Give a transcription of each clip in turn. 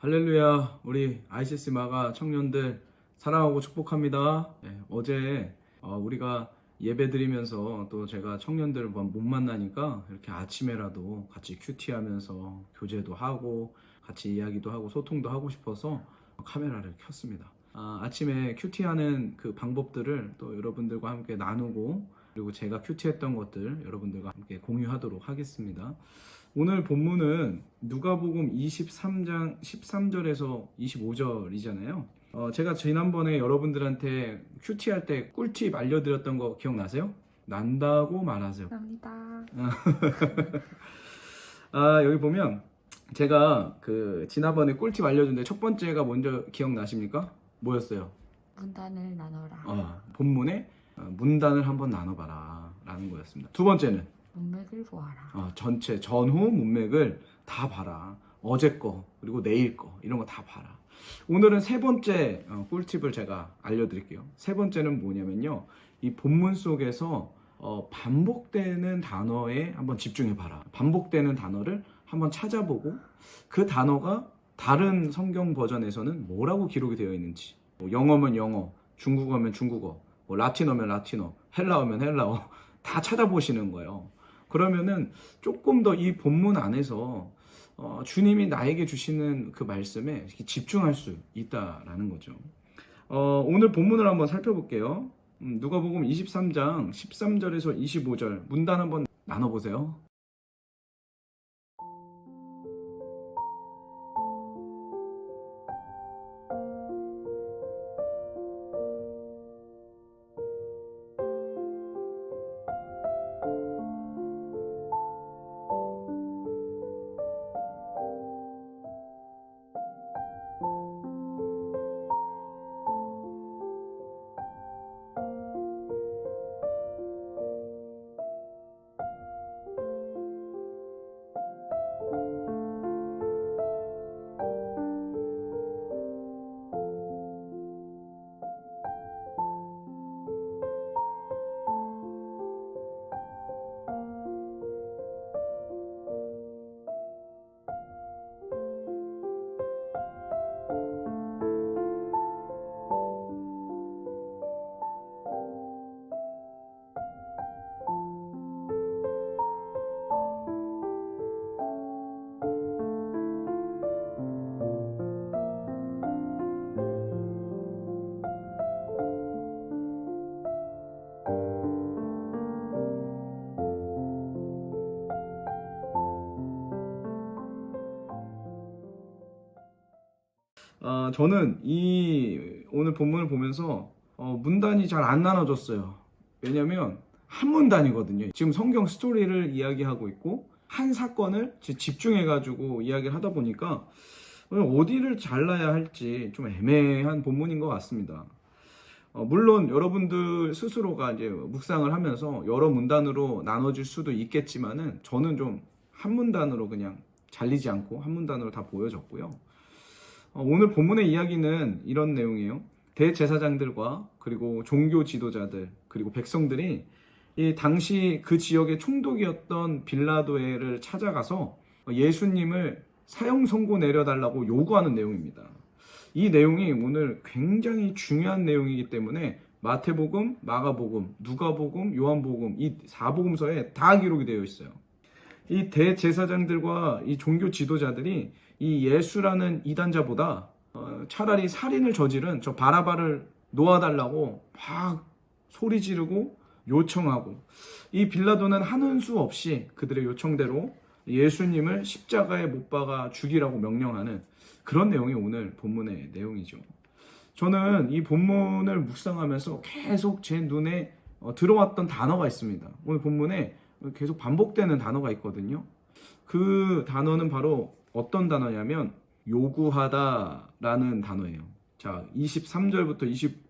할렐루야, 우리 ICC 마가 청년들 사랑하고 축복합니다. 어제 우리가 예배 드리면서 또 제가 청년들을 못 만나니까 이렇게 아침에라도 같이 큐티하면서 교제도 하고 같이 이야기도 하고 소통도 하고 싶어서 카메라를 켰습니다. 아침에 큐티하는 그 방법들을 또 여러분들과 함께 나누고, 그리고 제가 큐티했던 것들 여러분들과 함께 공유하도록 하겠습니다. 오늘 본문은 누가복음 23장 13절에서 25절이잖아요. 제가 지난번에 여러분들한테 큐티할 때 꿀팁 알려드렸던 거 기억나세요? 난다고 말하세요. 감사합니다. 여기 보면 제가 지난번에 꿀팁 알려줬는데 첫 번째가 먼저 기억나십니까? 뭐였어요? 문단을 나눠라. 본문에 문단을 한번 나눠봐라 라는 거였습니다. 두 번째는 문맥을 보아라. 전체 전후 문맥을 다 봐라. 어제 거 그리고 내일 거 이런 거 다 봐라. 오늘은 세 번째 꿀팁을 제가 알려드릴게요. 세 번째는 뭐냐면요, 이 본문 속에서 반복되는 단어에 한번 집중해 봐라. 반복되는 단어를 한번 찾아보고 그 단어가 다른 성경 버전에서는 뭐라고 기록이 되어 있는지, 영어면 영어, 중국어면 중국어, 라틴어면 라틴어, 헬라어면 헬라어 다 찾아보시는 거예요. 그러면은 조금 더 이 본문 안에서 주님이 나에게 주시는 그 말씀에 집중할 수 있다라는 거죠. 오늘 본문을 한번 살펴볼게요. 누가복음 23장 13절에서 25절 문단 한번 나눠보세요. 저는 오늘 본문을 보면서 문단이 잘 안 나눠졌어요. 왜냐면 한 문단이거든요. 지금 성경 스토리를 이야기하고 있고 한 사건을 집중해가지고 이야기를 하다 보니까 어디를 잘라야 할지 좀 애매한 본문인 것 같습니다. 물론 여러분들 스스로가 이제 묵상을 하면서 여러 문단으로 나눠질 수도 있겠지만은 저는 좀 한 문단으로 그냥 잘리지 않고 한 문단으로 다 보여졌고요. 오늘 본문의 이야기는 이런 내용이에요. 대제사장들과 그리고 종교 지도자들 그리고 백성들이 이 당시 그 지역의 총독이었던 빌라도를 찾아가서 예수님을 사형 선고 내려달라고 요구하는 내용입니다. 이 내용이 오늘 굉장히 중요한 내용이기 때문에 마태복음, 마가복음, 누가복음, 요한복음 이 4복음서에 다 기록이 되어 있어요. 이 대제사장들과 이 종교 지도자들이 이 예수라는 이단자보다 차라리 살인을 저지른 저 바라바를 놓아달라고 막 소리 지르고 요청하고, 이 빌라도는 하는 수 없이 그들의 요청대로 예수님을 십자가에 못 박아 죽이라고 명령하는 그런 내용이 오늘 본문의 내용이죠. 저는 이 본문을 묵상하면서 계속 제 눈에 들어왔던 단어가 있습니다. 오늘 본문에 계속 반복되는 단어가 있거든요. 그 단어는 바로 어떤 단어냐면 요구하다라는 단어예요. 자, 23절부터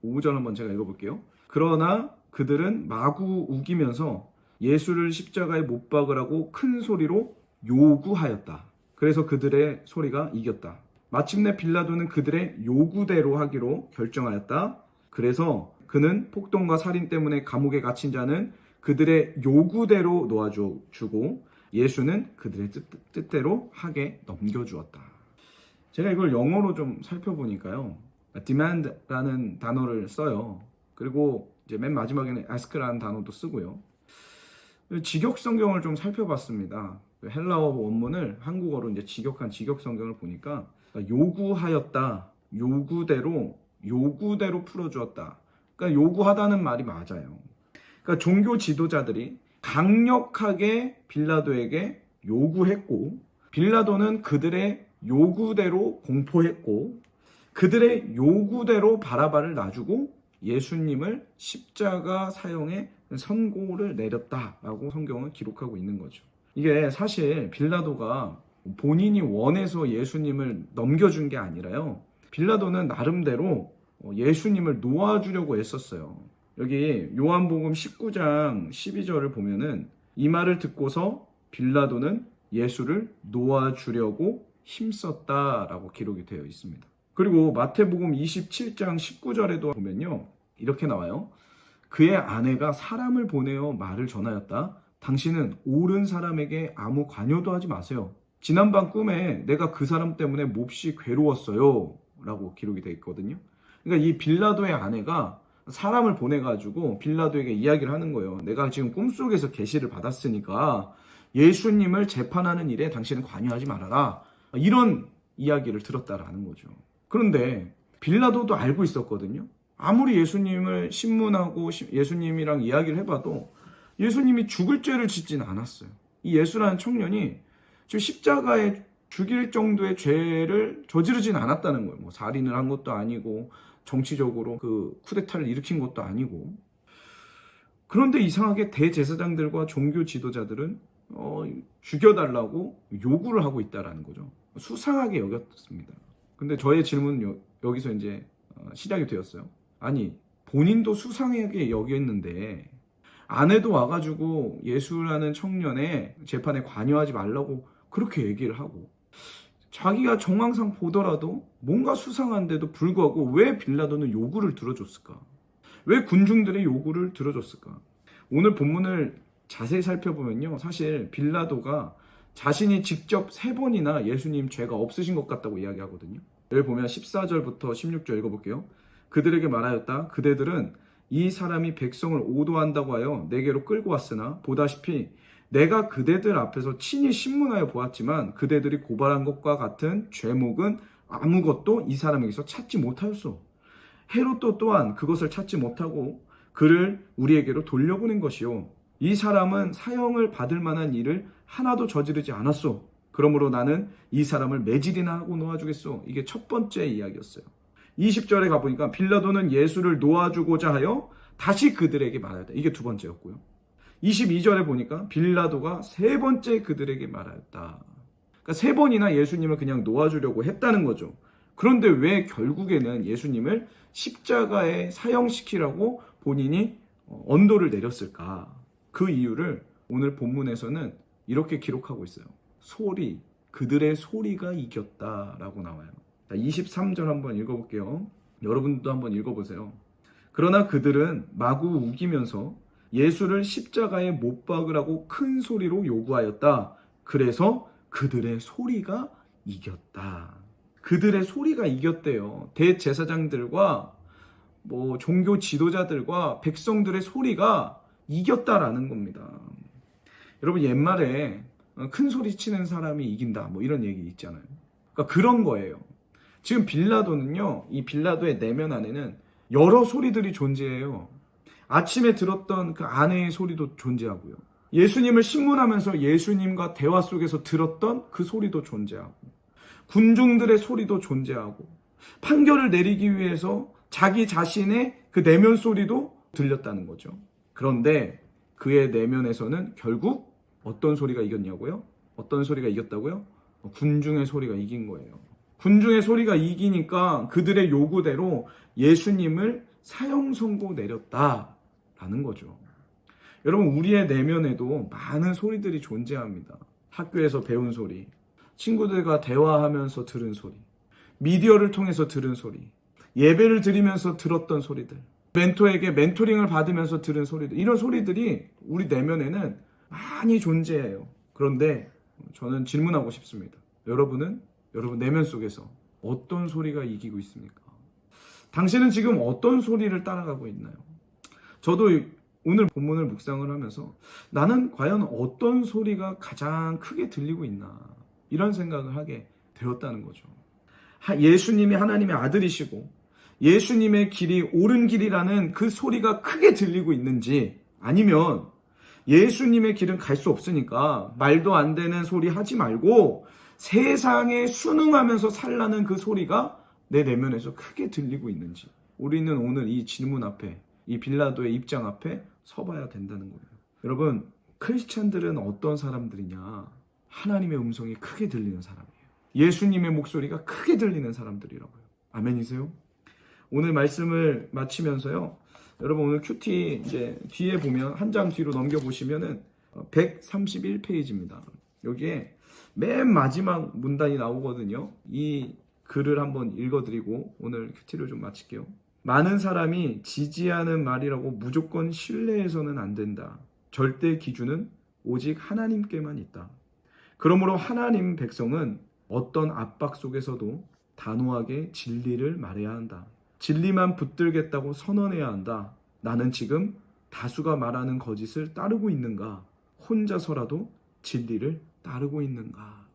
25절 한번 제가 읽어볼게요. 그러나 그들은 마구 우기면서 예수를 십자가에 못 박으라고 큰 소리로 요구하였다. 그래서 그들의 소리가 이겼다. 마침내 빌라도는 그들의 요구대로 하기로 결정하였다. 그래서 그는 폭동과 살인 때문에 감옥에 갇힌 자는 그들의 요구대로 놓아주고 예수는 그들의 뜻대로 하게 넘겨주었다. 제가 이걸 영어로 좀 살펴보니까요. demand라는 단어를 써요. 그리고 이제 맨 마지막에는 ask라는 단어도 쓰고요. 직역 성경을 좀 살펴봤습니다. 헬라어 원문을 한국어로 이제 직역한 직역 성경을 보니까 요구하였다, 요구대로 풀어주었다. 그러니까 요구하다는 말이 맞아요. 그러니까 종교 지도자들이 강력하게 빌라도에게 요구했고, 빌라도는 그들의 요구대로 공포했고, 그들의 요구대로 바라바를 놔주고 예수님을 십자가 사형에 선고를 내렸다라고 성경은 기록하고 있는 거죠. 이게 사실 빌라도가 본인이 원해서 예수님을 넘겨준 게 아니라요. 빌라도는 나름대로 예수님을 놓아주려고 했었어요. 여기 요한복음 19장 12절을 보면은 이 말을 듣고서 빌라도는 예수를 놓아주려고 힘썼다라고 기록이 되어 있습니다. 그리고 마태복음 27장 19절에도 보면요. 이렇게 나와요. 그의 아내가 사람을 보내어 말을 전하였다. 당신은 옳은 사람에게 아무 관여도 하지 마세요. 지난밤 꿈에 내가 그 사람 때문에 몹시 괴로웠어요. 라고 기록이 되어 있거든요. 그러니까 이 빌라도의 아내가 사람을 보내가지고 빌라도에게 이야기를 하는 거예요. 내가 지금 꿈속에서 계시를 받았으니까 예수님을 재판하는 일에 당신은 관여하지 말아라. 이런 이야기를 들었다라는 거죠. 그런데 빌라도도 알고 있었거든요. 아무리 예수님을 신문하고 예수님이랑 이야기를 해봐도 예수님이 죽을 죄를 짓지는 않았어요. 이 예수라는 청년이 지금 십자가에 죽일 정도의 죄를 저지르진 않았다는 거예요. 뭐 살인을 한 것도 아니고 정치적으로 그 쿠데타를 일으킨 것도 아니고. 그런데 이상하게 대제사장들과 종교 지도자들은 죽여달라고 요구를 하고 있다라는 거죠. 수상하게 여겼습니다. 근데 저의 질문은 여기서 이제 시작이 되었어요. 아니, 본인도 수상하게 여겼는데 아내도 와가지고 예수라는 청년의 재판에 관여하지 말라고 그렇게 얘기를 하고, 자기가 정황상 보더라도 뭔가 수상한데도 불구하고 왜 빌라도는 요구를 들어줬을까? 왜 군중들의 요구를 들어줬을까? 오늘 본문을 자세히 살펴보면요, 사실 빌라도가 자신이 직접 3번이나 예수님 죄가 없으신 것 같다고 이야기하거든요. 여기 보면 14절부터 16절 읽어볼게요. 그들에게 말하였다. 그대들은 이 사람이 백성을 오도한다고 하여 내게로 끌고 왔으나 보다시피 내가 그대들 앞에서 친히 신문하여 보았지만 그대들이 고발한 것과 같은 죄목은 아무것도 이 사람에게서 찾지 못하였소. 헤롯도 또한 그것을 찾지 못하고 그를 우리에게로 돌려보낸 것이요. 이 사람은 사형을 받을 만한 일을 하나도 저지르지 않았소. 그러므로 나는 이 사람을 매질이나 하고 놓아주겠소. 이게 첫 번째 이야기였어요. 20절에 가보니까 빌라도는 예수를 놓아주고자 하여 다시 그들에게 말하였다. 이게 두 번째였고요. 22절에 보니까 빌라도가 3번째 그들에게 말하였다. 그러니까 3번이나 예수님을 그냥 놓아주려고 했다는 거죠. 그런데 왜 결국에는 예수님을 십자가에 사형시키라고 본인이 언도를 내렸을까? 그 이유를 오늘 본문에서는 이렇게 기록하고 있어요. 그들의 소리가 이겼다라고 나와요. 23절 한번 읽어볼게요. 여러분도 한번 읽어보세요. 그러나 그들은 마구 우기면서 예수를 십자가에 못 박으라고 큰 소리로 요구하였다. 그래서 그들의 소리가 이겼다. 그들의 소리가 이겼대요. 대제사장들과 종교 지도자들과 백성들의 소리가 이겼다라는 겁니다. 여러분, 옛말에 큰 소리 치는 사람이 이긴다, 이런 얘기 있잖아요. 그러니까 그런 거예요. 지금 빌라도는요, 이 빌라도의 내면 안에는 여러 소리들이 존재해요. 아침에 들었던 그 아내의 소리도 존재하고요. 예수님을 신문하면서 예수님과 대화 속에서 들었던 그 소리도 존재하고, 군중들의 소리도 존재하고, 판결을 내리기 위해서 자기 자신의 그 내면 소리도 들렸다는 거죠. 그런데 그의 내면에서는 결국 어떤 소리가 이겼냐고요? 어떤 소리가 이겼다고요? 군중의 소리가 이긴 거예요. 군중의 소리가 이기니까 그들의 요구대로 예수님을 사형 선고 내렸다라는 거죠. 여러분, 우리의 내면에도 많은 소리들이 존재합니다. 학교에서 배운 소리, 친구들과 대화하면서 들은 소리, 미디어를 통해서 들은 소리, 예배를 드리면서 들었던 소리들, 멘토에게 멘토링을 받으면서 들은 소리들, 이런 소리들이 우리 내면에는 많이 존재해요. 그런데 저는 질문하고 싶습니다. 여러분 내면 속에서 어떤 소리가 이기고 있습니까? 당신은 지금 어떤 소리를 따라가고 있나요? 저도 오늘 본문을 묵상을 하면서 나는 과연 어떤 소리가 가장 크게 들리고 있나 이런 생각을 하게 되었다는 거죠. 예수님이 하나님의 아들이시고 예수님의 길이 옳은 길이라는 그 소리가 크게 들리고 있는지, 아니면 예수님의 길은 갈 수 없으니까 말도 안 되는 소리 하지 말고 세상에 순응하면서 살라는 그 소리가 내 내면에서 크게 들리고 있는지, 우리는 오늘 이 질문 앞에, 이 빌라도의 입장 앞에 서봐야 된다는 거예요. 여러분, 크리스찬들은 어떤 사람들이냐? 하나님의 음성이 크게 들리는 사람이에요. 예수님의 목소리가 크게 들리는 사람들이라고요. 아멘이세요? 오늘 말씀을 마치면서요, 여러분 오늘 큐티 이제 뒤에 보면 한 장 뒤로 넘겨보시면은 131페이지입니다. 여기에 맨 마지막 문단이 나오거든요. 이 글을 한번 읽어드리고 오늘 큐티를 좀 마칠게요. 많은 사람이 지지하는 말이라고 무조건 신뢰해서는 안 된다. 절대 기준은 오직 하나님께만 있다. 그러므로 하나님 백성은 어떤 압박 속에서도 단호하게 진리를 말해야 한다. 진리만 붙들겠다고 선언해야 한다. 나는 지금 다수가 말하는 거짓을 따르고 있는가? 혼자서라도 진리를 따르고 있는가?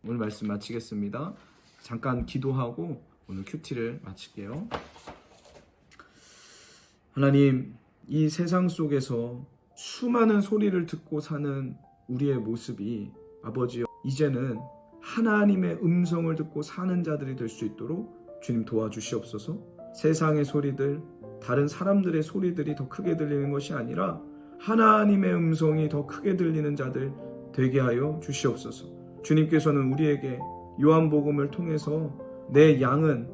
오늘 말씀 마치겠습니다. 잠깐 기도하고 오늘 큐티를 마칠게요. 하나님, 이 세상 속에서 수많은 소리를 듣고 사는 우리의 모습이 아버지여, 이제는 하나님의 음성을 듣고 사는 자들이 될 수 있도록 주님 도와주시옵소서. 세상의 소리들, 다른 사람들의 소리들이 더 크게 들리는 것이 아니라 하나님의 음성이 더 크게 들리는 자들 되게 하여 주시옵소서. 주님께서는 우리에게 요한복음을 통해서 내 양은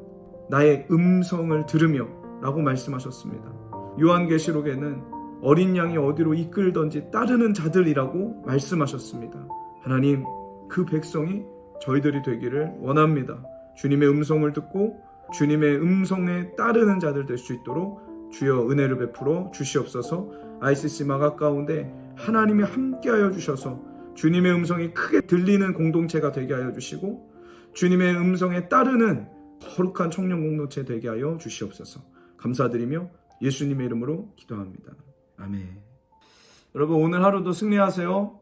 나의 음성을 들으며 라고 말씀하셨습니다. 요한계시록에는 어린 양이 어디로 이끌던지 따르는 자들이라고 말씀하셨습니다. 하나님, 그 백성이 저희들이 되기를 원합니다. 주님의 음성을 듣고 주님의 음성에 따르는 자들 될 수 있도록 주여 은혜를 베풀어 주시옵소서. ICC 마가 가운데 하나님이 함께하여 주셔서 주님의 음성이 크게 들리는 공동체가 되게 하여 주시고 주님의 음성에 따르는 거룩한 청년 공동체 되게 하여 주시옵소서. 감사드리며 예수님의 이름으로 기도합니다. 아멘. 여러분, 오늘 하루도 승리하세요.